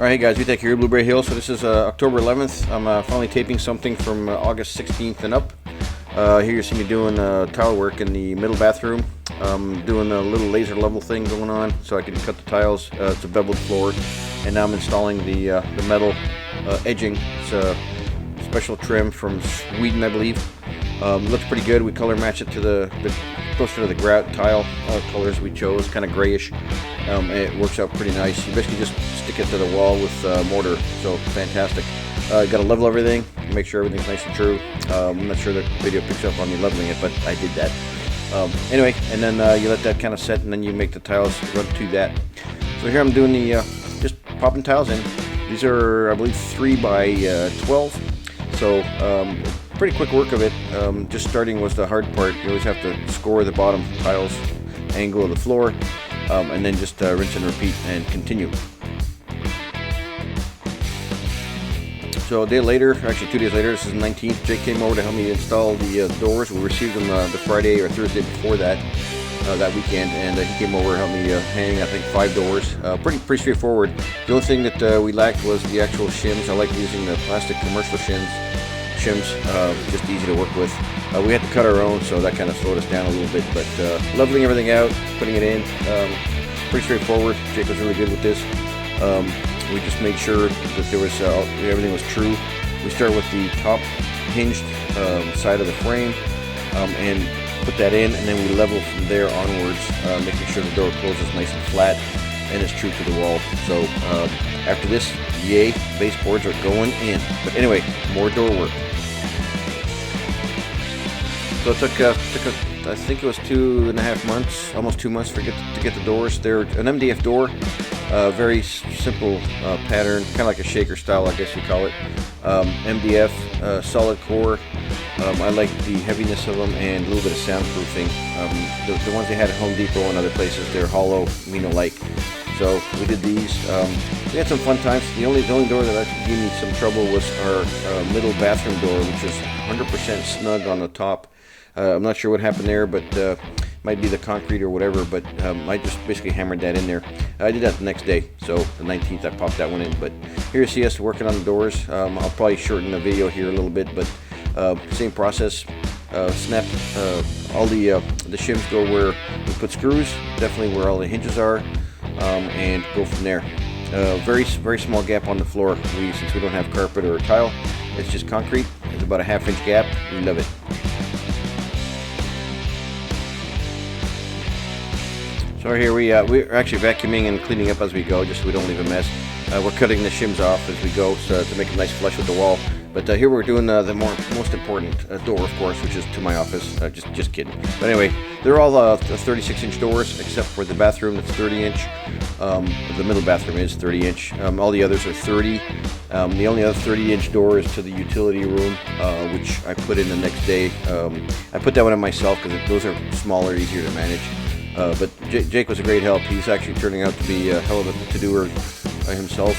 Alright, hey guys, we take here Blueberry Hill. So this is October 11th. I'm finally taping something from August 16th and up. Here you see me doing tile work in the middle bathroom. Doing a little laser level thing going on so I can cut the tiles. It's a beveled floor, and now I'm installing the metal edging. It's a special trim from Sweden, I believe. Looks pretty good. We color match it to the closer to the grout tile colors we chose, kind of grayish. It works out pretty nice. You basically just stick it to the wall with mortar, so fantastic. Got to level everything, make sure everything's nice and true. I'm not sure the video picks up on me leveling it, but I did that. Anyway, and then you let that kind of set, and then you make the tiles run to that. So here I'm doing the just popping tiles in. These are, I believe, 3 by 12. So pretty quick work of it. Just starting was the hard part. You always have to score the bottom tiles angle of the floor, and then just rinse and repeat and continue. So a day later, actually 2 days later, this is the 19th, Jake came over to help me install the doors. We received them the Friday or Thursday before that weekend, and he came over and helped me hang, I think, 5 doors. Pretty straightforward. The only thing that we lacked was the actual shims. I like using the plastic commercial shims, just easy to work with. We had to cut our own, so that kind of slowed us down a little bit, but leveling everything out, putting it in, pretty straightforward. Jake was really good with this. We just made sure that there was everything was true. We start with the top hinged side of the frame and put that in, and then we level from there onwards, making sure the door closes nice and flat and is true to the wall. So after this, yay, baseboards are going in. But anyway, more door work. So it took I think it was 2.5 months, almost 2 months to get the doors. They're an MDF door. Very simple pattern, kind of like a shaker style, I guess you call it. MDF, solid core. I like the heaviness of them and a little bit of soundproofing. The ones they had at Home Depot and other places, they're hollow, Mino-like. So we did these. We had some fun times. The only door that actually gave me some trouble was our middle bathroom door, which is 100% snug on the top. I'm not sure what happened there, but might be the concrete or whatever, but I just basically hammered that in there. I did that the next day, so the 19th I popped that one in. But here you see us working on the doors. I'll probably shorten the video here a little bit, but same process. Snap all the shims go where we put screws, definitely where all the hinges are, and go from there. Very small gap on the floor. Since we don't have carpet or tile, it's just concrete. It's about a 1/2 inch gap. We love it. So here we're actually vacuuming and cleaning up as we go, just so we don't leave a mess. We're cutting the shims off as we go, so to make them nice flush with the wall. But here we're doing the most important door, of course, which is to my office. Just kidding. But anyway, they're all 36-inch doors, except for the bathroom that's 30-inch. The middle bathroom is 30-inch. All the others are 30. The only other 30-inch door is to the utility room, which I put in the next day. I put that one in myself because those are smaller, easier to manage. But Jake was a great help. He's actually turning out to be a hell of a to-doer himself,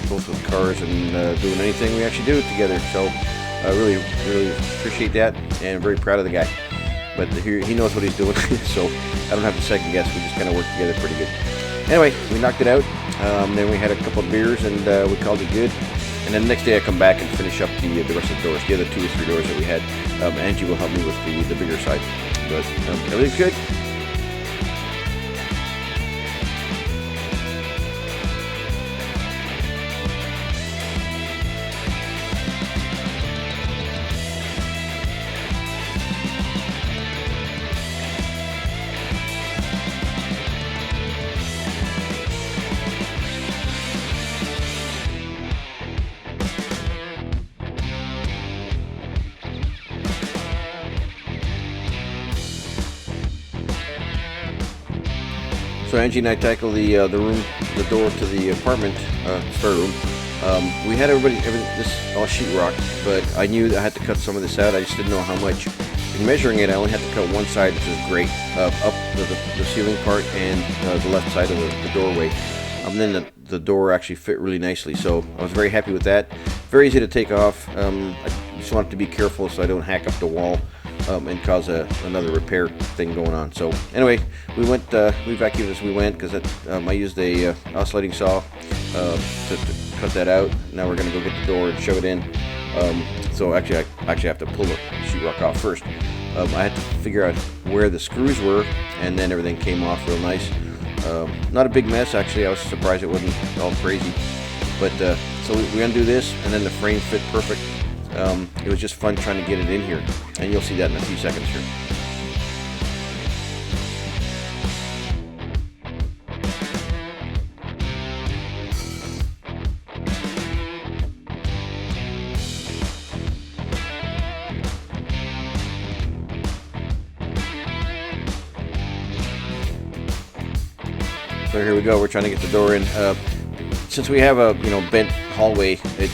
both with cars and doing anything we actually do together. So I really appreciate that, and very proud of the guy. But he knows what he's doing, so I don't have to second guess. We just kind of work together pretty good. Anyway, we knocked it out. Then we had a couple of beers, and we called it good. And then the next day I come back and finish up the rest of the doors, the other 2 or 3 doors that we had. Angie will help me with the bigger side. But everything's good. So Angie and I tackled the door to the apartment spare room. We had this all sheetrock, but I knew that I had to cut some of this out. I just didn't know how much. In measuring it, I only had to cut one side, which is great, up the ceiling part and the left side of the doorway. And then the door actually fit really nicely, so I was very happy with that. Very easy to take off. I just wanted to be careful so I don't hack up the wall and cause another repair thing going on. So anyway, we vacuumed as we went because I used a oscillating saw to cut that out. Now we're going to go get the door and shove it in. So actually, I have to pull the sheetrock off first. I had to figure out where the screws were, and then everything came off real nice. Not a big mess, actually. I was surprised it wasn't all crazy. But so we undo this, and then the frame fit perfect. It was just fun trying to get it in here, and you'll see that in a few seconds here. So here we go. We're trying to get the door in. Since we have a bent hallway, it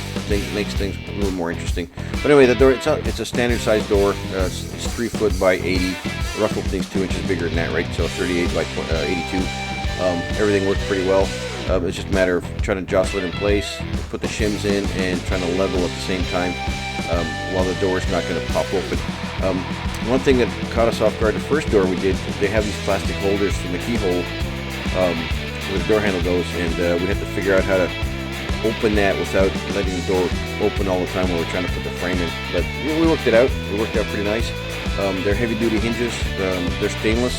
makes things a little more interesting. But anyway, the door it's a standard size door. It's 3 foot by 80. The rough opening's 2 inches bigger than that, right? So 38 by 82. Everything worked pretty well. It's just a matter of trying to jostle it in place, put the shims in, and trying to level at the same time while the door is not going to pop open. One thing that caught us off guard, the first door we did, they have these plastic holders from the keyhole where the door handle goes, and we had to figure out how to open that without letting the door open all the time while we're trying to put the frame in. But we worked it out. It worked out pretty nice. They're heavy-duty hinges. They're stainless,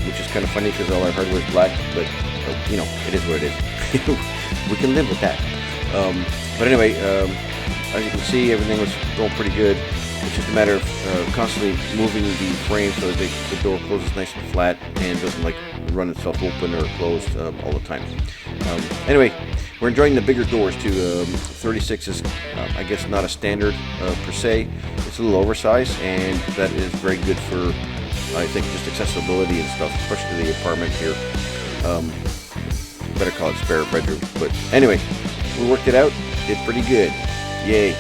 which is kind of funny because all our hardware is black. But it is what it is. We can live with that. But anyway, as you can see, everything was going pretty good. It's just a matter of constantly moving the frame so that the door closes nice and flat and doesn't run itself open or closed all the time. Anyway, we're enjoying the bigger doors too. 36 is, I guess, not a standard per se. It's a little oversized, and that is very good for, I think, just accessibility and stuff, especially the apartment here. Better call it spare bedroom. But anyway, we worked it out. Did pretty good. Yay.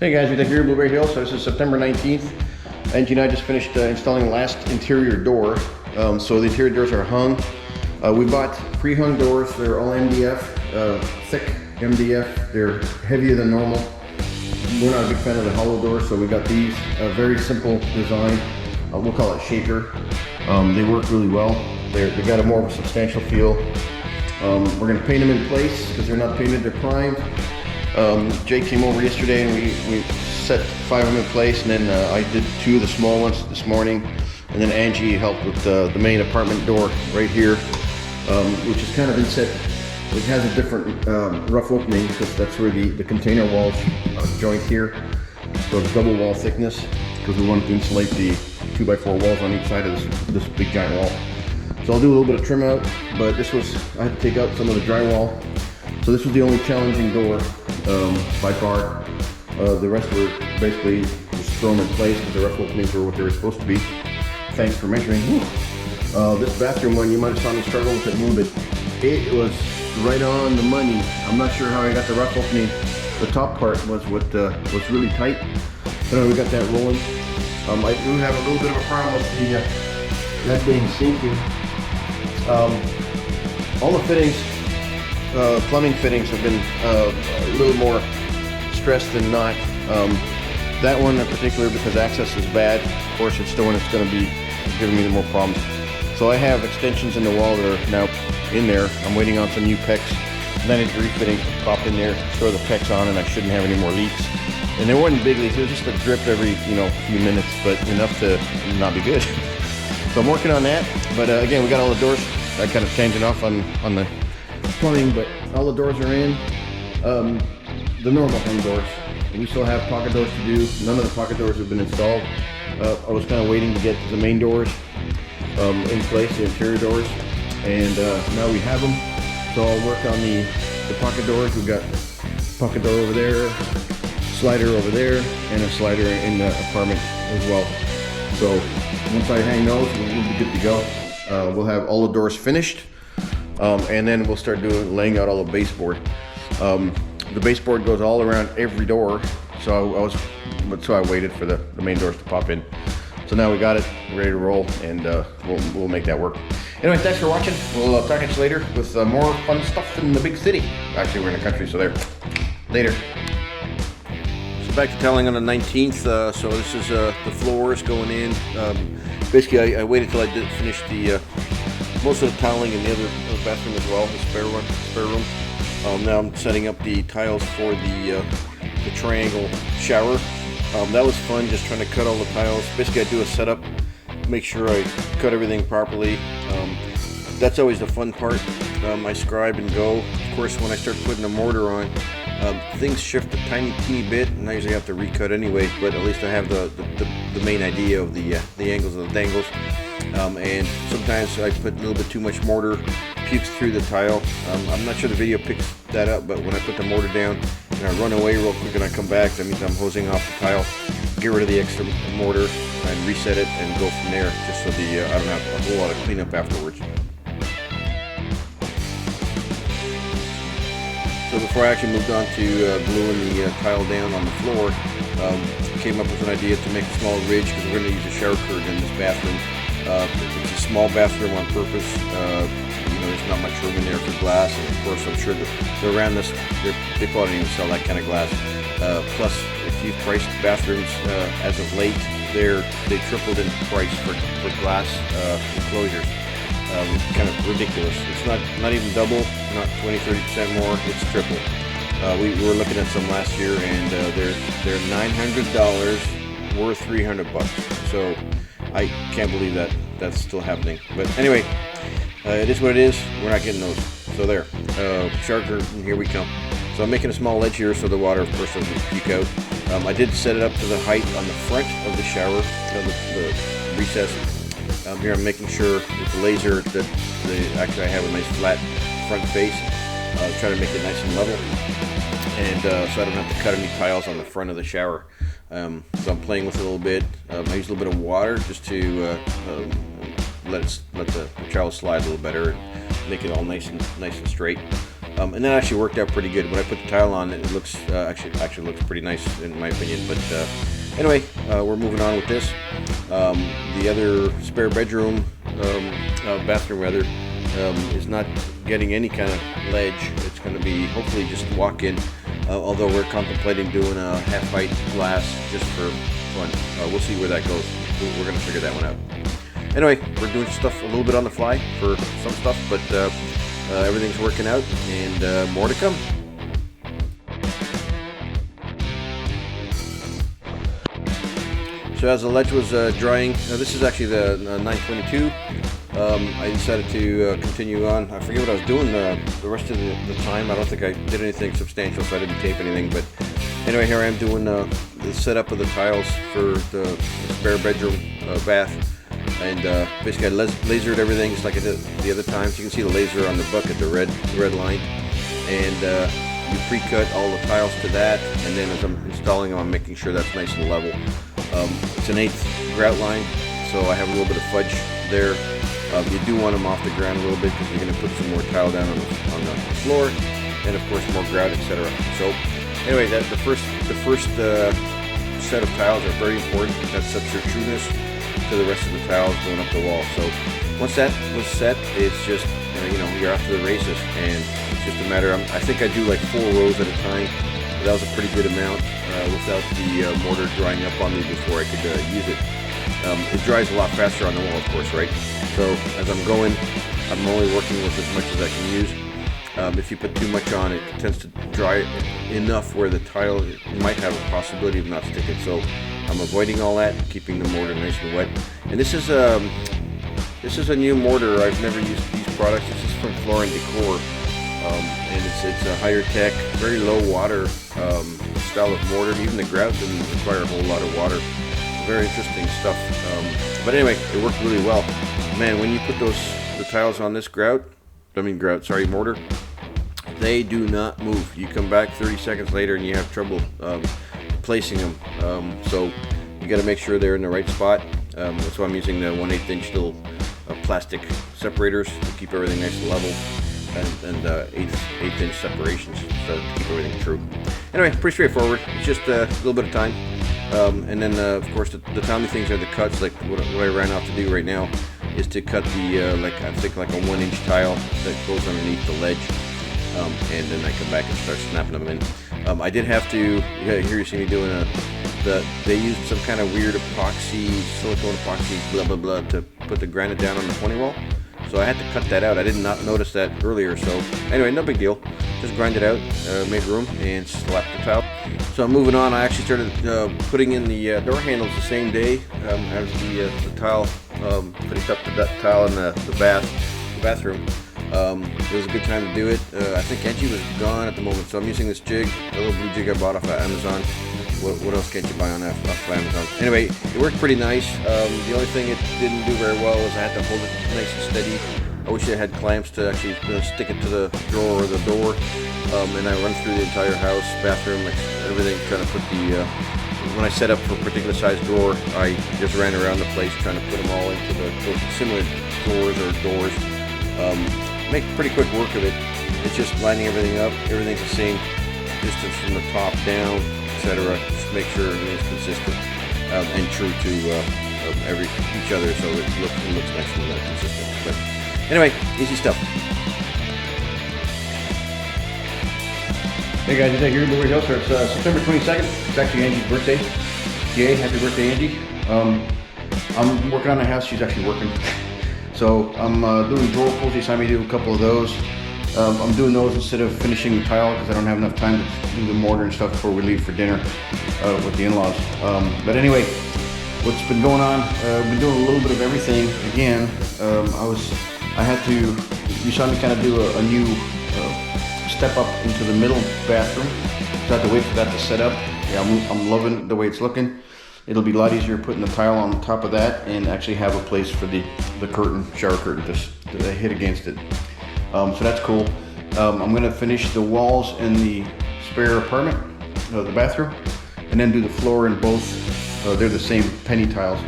Hey guys, we're here at Blueberry Hill. So this is September 19th. Angie and I just finished installing the last interior door. So the interior doors are hung. We bought pre-hung doors. They're all MDF, thick MDF. They're heavier than normal. We're not a big fan of the hollow doors, so we got these. Very simple design. We'll call it shaker. They work really well. They got a more of a substantial feel. We're going to paint them in place because they're not painted, they're primed. Jake came over yesterday and we set 5 of them in place, and then I did 2 of the small ones this morning, and then Angie helped with the main apartment door right here, which is kind of inset. It has a different rough opening because that's where the container walls joint here. So it's double wall thickness because we wanted to insulate the 2x4 walls on each side of this big giant wall. So I'll do a little bit of trim out, but I had to take out some of the drywall. So this was the only challenging door by far. The rest were basically just thrown in place because the rough openings were what they were supposed to be. Thanks for measuring. This bathroom one, you might have saw me struggle with it a little bit. It was right on the money. I'm not sure how I got the rough opening. The top part was what was really tight. But we got that rolling. I do have a little bit of a problem with that being sinking. All the fittings, plumbing fittings, have been a little more stressed than not. That one in particular, because access is bad, of course it's the one that's going to be giving me the more problems. So I have extensions in the wall that are now in there. I'm waiting on some new PEX. 93 fittings to pop in there, throw the PEX on, and I shouldn't have any more leaks. And they weren't big leaks, it was just a drip every few minutes, but enough to not be good. So I'm working on that. But again, we got all the doors. I kind of changed it off on the plumbing, but all the doors are in. The normal hung doors. We still have pocket doors to do. None of the pocket doors have been installed. I was kind of waiting to get the main doors in place, the interior doors, and now we have them. So I'll work on the pocket doors. We've got pocket door over there, slider over there, and a slider in the apartment as well. So once I hang those, we'll be good to go. We'll have all the doors finished, and then we'll start laying out all the baseboard. The baseboard goes all around every door, so I waited for the main doors to pop in. So now we got it ready to roll, and we'll make that work. Anyway, thanks for watching. We'll talk to you later with more fun stuff in the big city. Actually, we're in the country, so there. Later. So back to telling on the 19th. So this is the floors going in. Basically, I waited till I did finish the most of the tiling in the other bathroom as well, the spare room. Now I'm setting up the tiles for the triangle shower. That was fun, just trying to cut all the tiles. Basically, I do a setup, make sure I cut everything properly. That's always the fun part. I scribe and go. Of course, when I start putting the mortar on, things shift a teeny bit, and I usually have to recut anyway. But at least I have the main idea of the angles of the dangles. And sometimes I put a little bit too much mortar, pukes through the tile. I'm not sure the video picks that up, but when I put the mortar down and I run away real quick and I come back, that means I'm hosing off the tile, get rid of the extra mortar and reset it and go from there, just so I don't have a whole lot of cleanup afterwards. So before I actually moved on to gluing the tile down on the floor, came up with an idea to make a small ridge because we're going to use a shower curtain in this bathroom. It's a small bathroom on purpose. There's not much room in there for glass, and of course I'm sure that around this, they probably don't even sell that kind of glass. Plus, if you've priced bathrooms as of late, they tripled in price for glass enclosures. Kind of ridiculous. It's not even double, not 20-30% more. It's triple. We were looking at some last year, and they're $900 worth $300. So I can't believe that that's still happening. But anyway, it is what it is. We're not getting those. So there. Shower curtain, here we come. So I'm making a small ledge here so the water, of course, doesn't puke out. I did set it up to the height on the front of the shower, the recess. Here I'm making sure with the laser that actually I have a nice flat front face. Try to make it nice and level. And so I don't have to cut any tiles on the front of the shower. So I'm playing with it a little bit. I use a little bit of water just to let the tile slide a little better and make it all nice and straight. And that actually worked out pretty good. When I put the tile on, it looks actually looks pretty nice in my opinion. But anyway, we're moving on with this. The other spare bedroom, bathroom rather, is not getting any kind of ledge. It's going to be hopefully just walk-in. Although we're contemplating doing a half-height glass just for fun. We'll see where that goes. We're going to figure that one out. Anyway, we're doing stuff a little bit on the fly for some stuff, but everything's working out, and more to come. So as the ledge was drying, this is actually the 922. I decided to continue on. I forget what I was doing the rest of the time. I don't think I did anything substantial, so I didn't tape anything. But anyway, here I am doing the setup of the tiles for the spare bedroom bath. And basically I lasered everything just like I did the other times. You can see the laser on the bucket, the red line. And you pre-cut all the tiles to that. And then as I'm installing them, I'm making sure that's nice and level. It's an 1/8 grout line, so I have a little bit of fudge there. You do want them off the ground a little bit because you're going to put some more tile down on the floor, and of course more grout, etc. So anyway, the first set of tiles are very important. That sets your trueness to the rest of the tiles going up the wall. So once that was set, it's just you're off to the races, and it's just a matter. I think I do like 4 rows at a time. That was a pretty good amount without the mortar drying up on me before I could use it. It dries a lot faster on the wall, of course, right? So as I'm going, I'm only working with as much as I can use. If you put too much on, it tends to dry enough where the tile might have a possibility of not sticking. So I'm avoiding all that, keeping the mortar nice and wet. And this is a new mortar. I've never used these products. This is from Floor & Decor. And it's a higher tech, very low water style of mortar. Even the grout didn't require a whole lot of water. Very interesting stuff. But anyway, it worked really well. Man, when you put the tiles on this mortar, they do not move. You come back 30 seconds later and you have trouble placing them. So you got to make sure they're in the right spot. That's why I'm using the 1/8 inch little plastic separators to keep everything nice and level. And 1/8 inch separations so to keep everything true. Anyway, pretty straightforward. It's just a little bit of time. And then of course the timely things are the cuts. Like what I ran off to do right now is to cut the I think like a 1 inch tile that goes underneath the ledge. And then I come back and start snapping them in. I did have to, here you see me doing they used some kind of weird epoxy, silicone epoxy, blah blah blah, to put the granite down on the pointing wall. So I had to cut that out. I did not notice that earlier. So anyway, no big deal. Just grind it out, made room, and slapped the tile. So moving on, I actually started putting in the door handles the same day as the tile, putting up the tile in the bathroom. It was a good time to do it. I think Angie was gone at the moment, so I'm using this jig, a little blue jig I bought off of Amazon. What else can't you buy off of Amazon? Anyway, it worked pretty nice. The only thing it didn't do very well was I had to hold it nice and steady. I wish I had clamps to actually stick it to the drawer or the door. And I run through the entire house, bathroom, everything, trying to put the... when I set up for a particular size drawer, I just ran around the place trying to put them all into those similar drawers or doors. Make pretty quick work of it. It's just lining everything up. Everything's the same distance from the top down, etc. Just make sure everything's consistent and true to each other, so it looks nice and consistent. But anyway, easy stuff. Hey guys, today here in Blueberry Hill, so it's September 22nd. It's actually Angie's birthday. Yay, happy birthday, Angie. I'm working on the house, she's actually working. So I'm doing drawer pulls. She saw me do a couple of those. I'm doing those instead of finishing the tile because I don't have enough time to do the mortar and stuff before we leave for dinner with the in-laws. But anyway, what's been going on? I've been doing a little bit of everything. Again, I had to, you saw me kind of do a new step up into the middle bathroom. So I have to wait for that to set up. Yeah, I'm loving the way it's looking. It'll be a lot easier putting the tile on top of that and actually have a place for the curtain, shower curtain, to hit against it. So that's cool. I'm gonna finish the walls in the spare apartment, the bathroom, and then do the floor in both. They're the same penny tiles.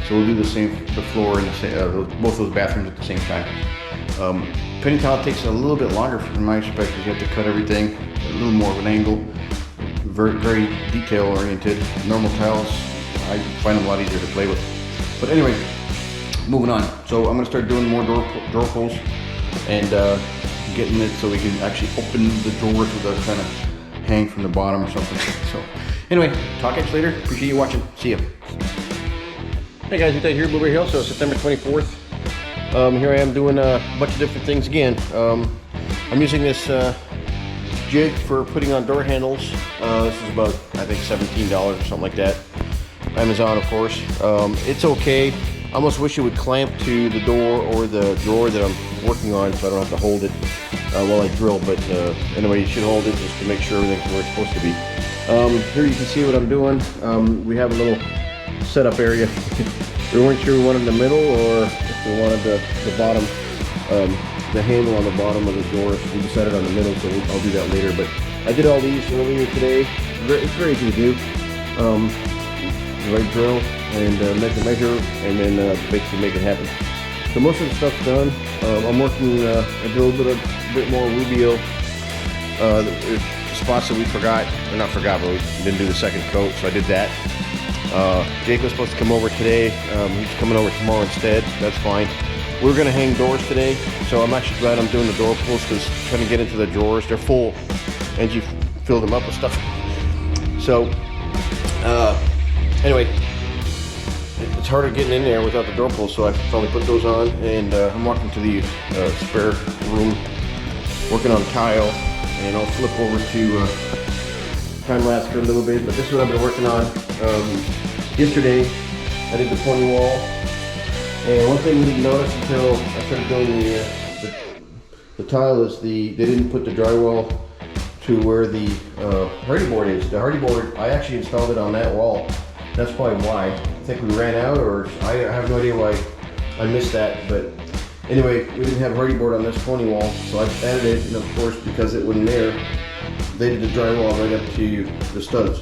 So we'll do the floor in both those bathrooms at the same time. Penny tile takes a little bit longer from my perspective. You have to cut everything a little more of an angle, very detail oriented. Normal tiles, I find them a lot easier to play with. But anyway, moving on. So I'm gonna start doing more drawer pulls and getting it so we can actually open the drawers with a kind of hang from the bottom or something. So anyway, talk to you later. Appreciate you watching. See ya. Hey guys, it's here at Blueberry Hill. So September 24th. Here I am doing a bunch of different things again. I'm using this jig for putting on door handles. This is about, I think, $17 or something like that. Amazon, of course. It's okay. I almost wish it would clamp to the door or the drawer that I'm working on so I don't have to hold it while I drill. But anyway, you should hold it just to make sure everything's where it's supposed to be. Here you can see what I'm doing. We have a little setup area. We weren't sure we wanted the middle or if we wanted the bottom, the handle on the bottom of the door. We decided on the middle, so I'll do that later. But I did all these earlier today. It's very easy to do. Right drill and measure, and then basically make it happen. So most of the stuff's done. I'm working. I did a bit more Rubio. Spots that we forgot, or not forgot, but we didn't do the second coat, so I did that. Jake was supposed to come over today. He's coming over tomorrow instead. That's fine. We're gonna hang doors today, so I'm actually glad I'm doing the door pulls because trying to get into the drawers, they're full, and you fill them up with stuff. So. Anyway, it's harder getting in there without the door pulls, so I finally put those on, and I'm walking to the spare room, working on tile, and I'll flip over to time lapse for a little bit. But this is what I've been working on. Yesterday, I did the pointy wall, and one thing we didn't notice until I started doing the tile is they didn't put the drywall to where the hardy board is. The hardy board, I actually installed it on that wall. That's probably why. I think we ran out, or I have no idea why I missed that. But anyway, we didn't have hardy board on this pony wall, so I added it, and of course, because it wasn't there, they did the drywall right up to the studs.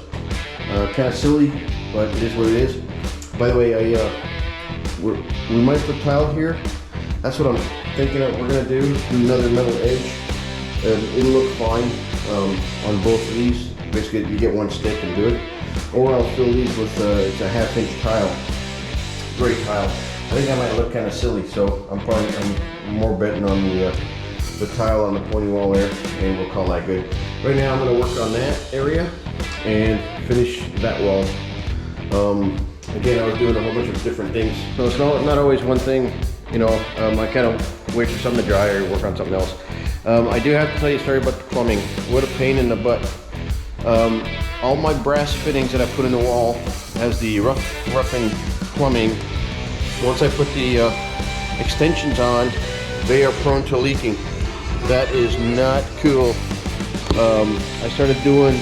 Kind of silly, but it is what it is. By the way, we might put tile here. That's what I'm thinking of. We're gonna do another metal edge. It'll look fine on both of these. Basically, you get one stick and do it. Or I'll fill these with it's a 1/2-inch tile, gray tile. I think that might look kind of silly, so I'm more betting on the tile on the pointy wall there, and we'll call that good. Right now, I'm going to work on that area and finish that wall. Again, I was doing a whole bunch of different things, so it's not always one thing. You know, I kind of wait for something to dry or work on something else. I do have to tell you a story about the plumbing. What a pain in the butt. All my brass fittings that I put in the wall has the roughing plumbing. Once I put the extensions on, they are prone to leaking. That is not cool. I started doing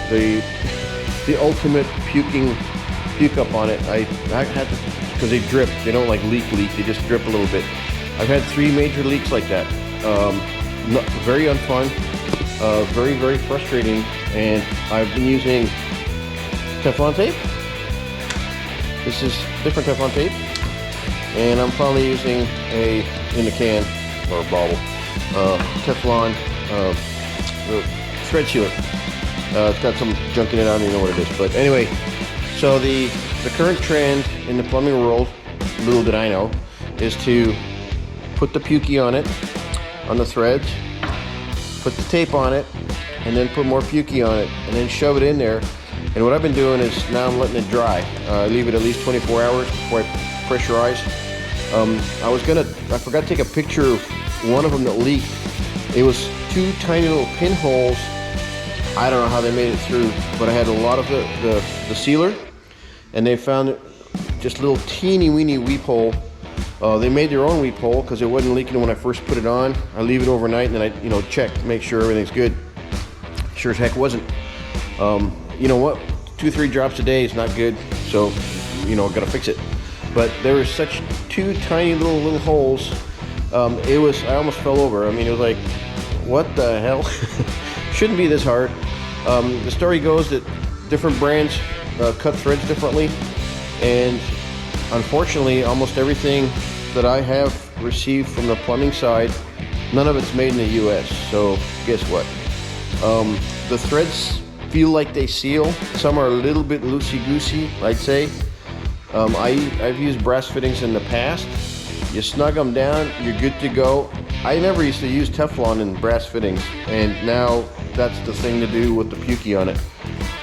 the ultimate puke up on it. I had to, because they drip. They don't like leak. They just drip a little bit. I've had 3 major leaks like that. Very unfun. Very frustrating. And I've been using Teflon tape. This is different Teflon tape. And I'm probably using in a can or a bottle, Teflon thread sealer. It's got some junk in it, I don't even know what it is. But anyway, so the current trend in the plumbing world, little did I know, is to put the pukey on it, on the threads, put the tape on it, and then put more pukey on it, and then shove it in there. And what I've been doing is now I'm letting it dry. I leave it at least 24 hours before I pressurize. I forgot to take a picture of one of them that leaked. It was 2 tiny little pinholes. I don't know how they made it through, but I had a lot of the sealer, and they found just a little teeny weeny weep hole. They made their own weep hole because it wasn't leaking when I first put it on. I leave it overnight, and then I check, make sure everything's good. Sure as heck wasn't. You know what? 2-3 drops a day is not good, so gotta fix it. But there was such 2 tiny little holes. I almost fell over. I mean, it was like, what the hell? Shouldn't be this hard. The story goes that different brands cut threads differently, and unfortunately, almost everything that I have received from the plumbing side, none of it's made in the US. So guess what? The threads feel like they seal. Some are a little bit loosey-goosey, I'd say. I've used brass fittings in the past. You snug them down, you're good to go. I never used to use Teflon in brass fittings, and now that's the thing to do with the pukey on it.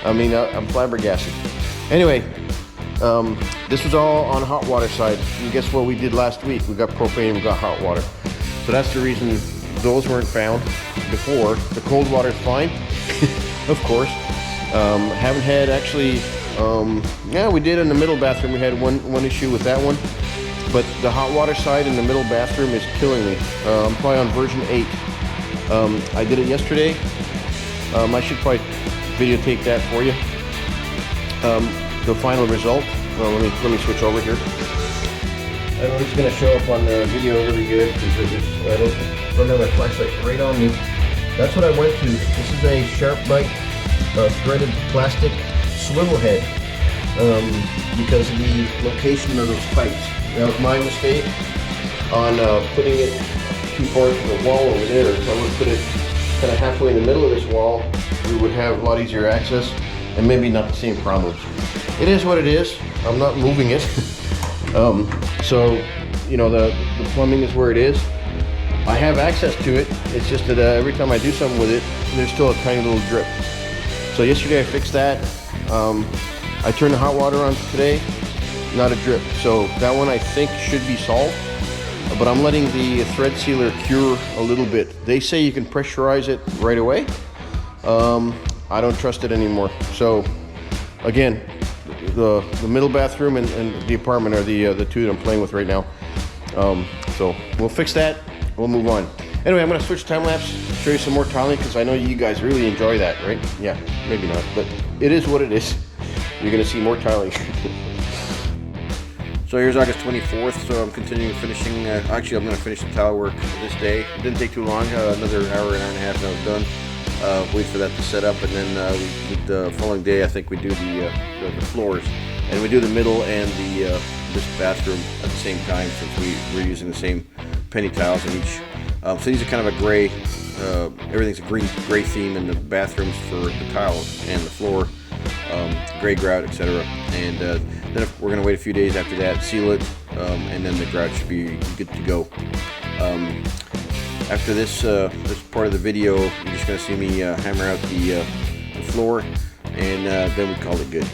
I mean, I'm flabbergasted. Anyway, this was all on hot water side. And guess what we did last week? We got propane and we got hot water. So that's the reason those weren't found before. The cold water's fine, of course. Haven't had actually, yeah, we did in the middle bathroom. We had one issue with that one. But the hot water side in the middle bathroom is killing me. I'm probably on version 8. I did it yesterday. I should probably videotape that for you. The final result. Let me switch over here. I know it's going to show up on the video really good because I don't have my flashlight right on me. That's what I went to. This is a Sharp Bite threaded plastic swivel head because of the location of those pipes. That was my mistake on putting it too far to the wall over there. So I would put it kind of halfway in the middle of this wall. We would have a lot easier access and maybe not the same problems. It is what it is. I'm not moving it. So, the plumbing is where it is. I have access to it. It's just that every time I do something with it, there's still a tiny little drip. So yesterday I fixed that. I turned the hot water on today. Not a drip. So that one I think should be solved. But I'm letting the thread sealer cure a little bit. They say you can pressurize it right away. I don't trust it anymore. So again, the middle bathroom and the apartment are the 2 that I'm playing with right now. So we'll fix that. We'll move on. Anyway, I'm going to switch time lapse, show you some more tiling because I know you guys really enjoy that, right? Yeah, maybe not, but it is what it is. You're going to see more tiling. So here's August 24th, so I'm continuing finishing, actually I'm going to finish the tile work this day. It didn't take too long, another hour and a half and I was done. Wait for that to set up, and then the following day I think we do the floors. And we do the middle and this bathroom at the same time since we're using the same penny tiles in each. So these are kind of a gray, everything's a gray theme in the bathrooms for the tiles and the floor. Gray grout, etc. And then if we're going to wait a few days after that, seal it, and then the grout should be good to go. After this part of the video, you're just going to see me hammer out the floor, and then we call it good.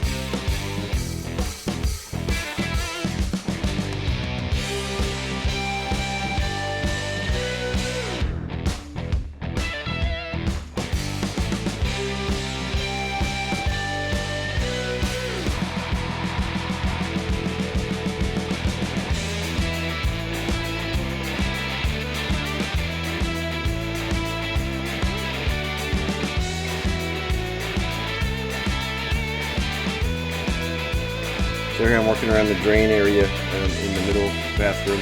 There I'm working around the drain area in the middle bathroom.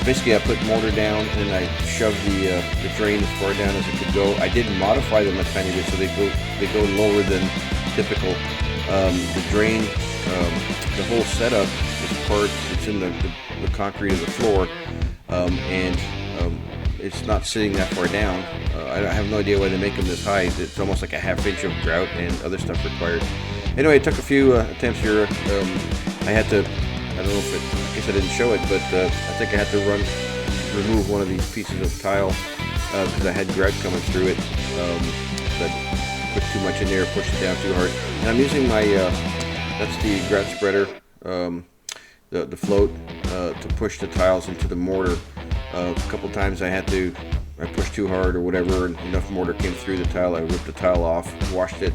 Basically, I put mortar down and I shoved the drain as far down as it could go. I did modify them a tiny bit so they go lower than typical. The drain, the whole setup is part. It's in the concrete of the floor, and it's not sitting that far down. I have no idea why they make them this high. It's almost like a half-inch of grout and other stuff required. Anyway, I took a few attempts here. I had to, I don't know if I guess I didn't show it, but I think I had to remove one of these pieces of tile because I had grout coming through it. That put too much in there, pushed it down too hard. And I'm using my, that's the grout spreader, the float, to push the tiles into the mortar. A couple times I pushed too hard or whatever, and enough mortar came through the tile. I ripped the tile off, washed it,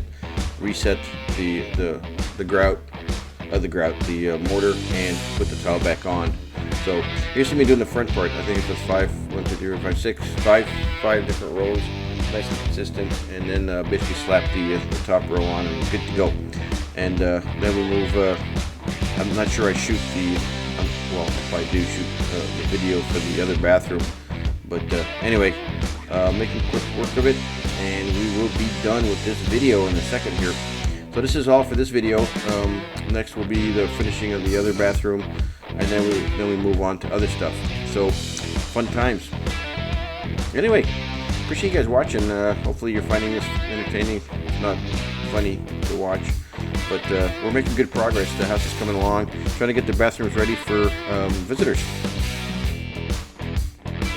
reset the mortar, and put the tile back on. So here's me doing the front part. I think it was 5 different rows, nice and consistent, and then basically slap the top row on and good to go. And then we move. I'm not sure I shoot well, if I do shoot the video for the other bathroom, but anyway, making quick work of it, and we will be done with this video in a second here. So this is all for this video. Next will be the finishing of the other bathroom, and then we move on to other stuff. So fun times. Anyway, appreciate you guys watching. Hopefully you're finding this entertaining. It's not funny to watch, but we're making good progress. The house is coming along, trying to get the bathrooms ready for visitors.